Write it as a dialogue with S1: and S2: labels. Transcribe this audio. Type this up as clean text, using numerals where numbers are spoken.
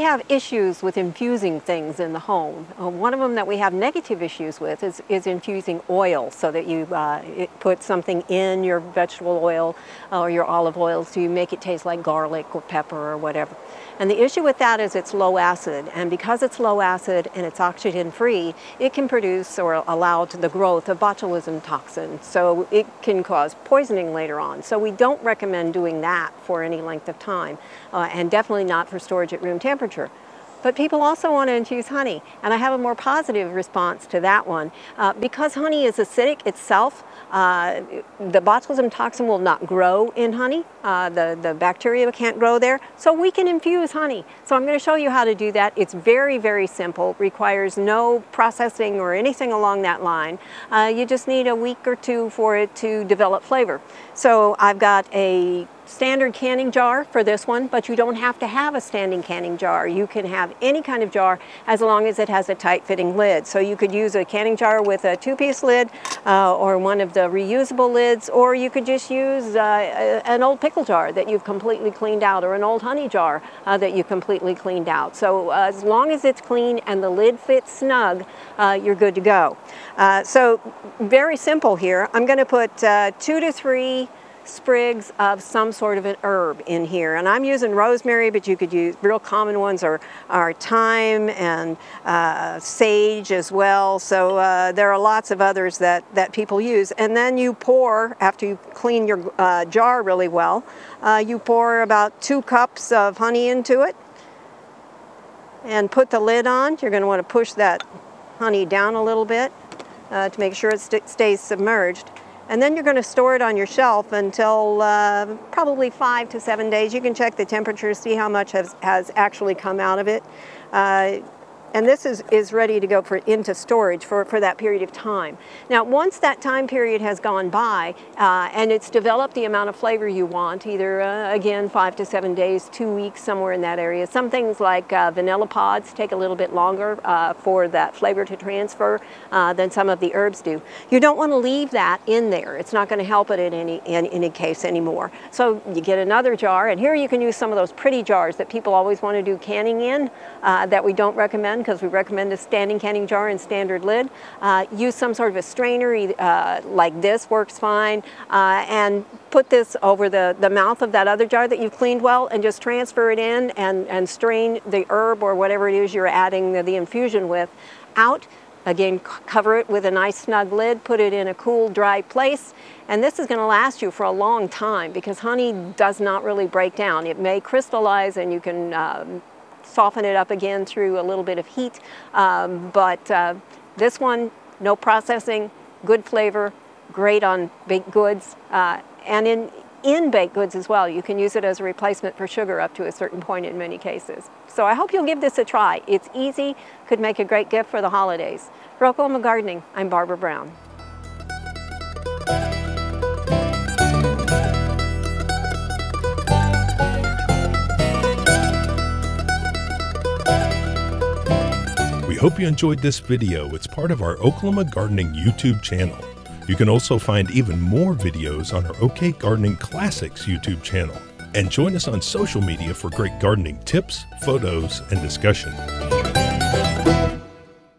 S1: have issues with infusing things in the home. One of them that we have negative issues with is infusing oil, so that you put something in your vegetable oil or your olive oil so you make it taste like garlic or pepper or whatever. And the issue with that is it's low acid, and because it's low acid and it's oxygen free, it can produce or allow to the growth of botulism toxin, so it can cause poisoning later on. So we don't recommend doing that for any length of time, and definitely not for storage at room temperature. But people also want to infuse honey, and I have a more positive response to that one. Because honey is acidic itself, the botulism toxin will not grow in honey. The bacteria can't grow there, so we can infuse honey. So I'm going to show you how to do that. It's very, very simple, requires no processing or anything along that line. You just need a week or two for it to develop flavor. So I've got a standard canning jar for this one, but you don't have to have a standing canning jar. You can have any kind of jar as long as it has a tight fitting lid. So you could use a canning jar with a two-piece lid or one of the reusable lids, or you could just use an old pickle jar that you've completely cleaned out, or an old honey jar that you completely cleaned out. So as long as it's clean and the lid fits snug, you're good to go. So very simple here. I'm going to put 2 to 3 sprigs of some sort of an herb in here, and I'm using rosemary, but you could use real common ones are thyme and sage as well. So there are lots of others that people use. And then you pour, after you clean your jar really well, you pour about 2 cups of honey into it and put the lid on. You're going to want to push that honey down a little bit to make sure it stays submerged. And then you're going to store it on your shelf until probably 5 to 7 days. You can check the temperature, see how much has actually come out of it. And this is ready to go into storage for that period of time. Now, once that time period has gone by and it's developed the amount of flavor you want, either, again, 5 to 7 days, 2 weeks, somewhere in that area. Some things like vanilla pods take a little bit longer for that flavor to transfer than some of the herbs do. You don't want to leave that in there. It's not going to help it in any case anymore. So you get another jar, and here you can use some of those pretty jars that people always want to do canning in that we don't recommend, because we recommend a standing canning jar and standard lid. Use some sort of a strainer, like this works fine, and put this over the mouth of that other jar that you've cleaned well, and just transfer it in and strain the herb or whatever it is you're adding the infusion with out. Again, cover it with a nice snug lid, put it in a cool, dry place, and this is going to last you for a long time, because honey does not really break down. It may crystallize, and you can soften it up again through a little bit of heat, but this one, no processing, good flavor, great on baked goods, and in baked goods as well. You can use it as a replacement for sugar up to a certain point in many cases. So I hope you'll give this a try. It's easy, could make a great gift for the holidays. For Oklahoma Gardening, I'm Barbara Brown.
S2: We hope you enjoyed this video. It's part of our Oklahoma Gardening YouTube channel. You can also find even more videos on our OK Gardening Classics YouTube channel. And join us on social media for great gardening tips, photos, and discussion.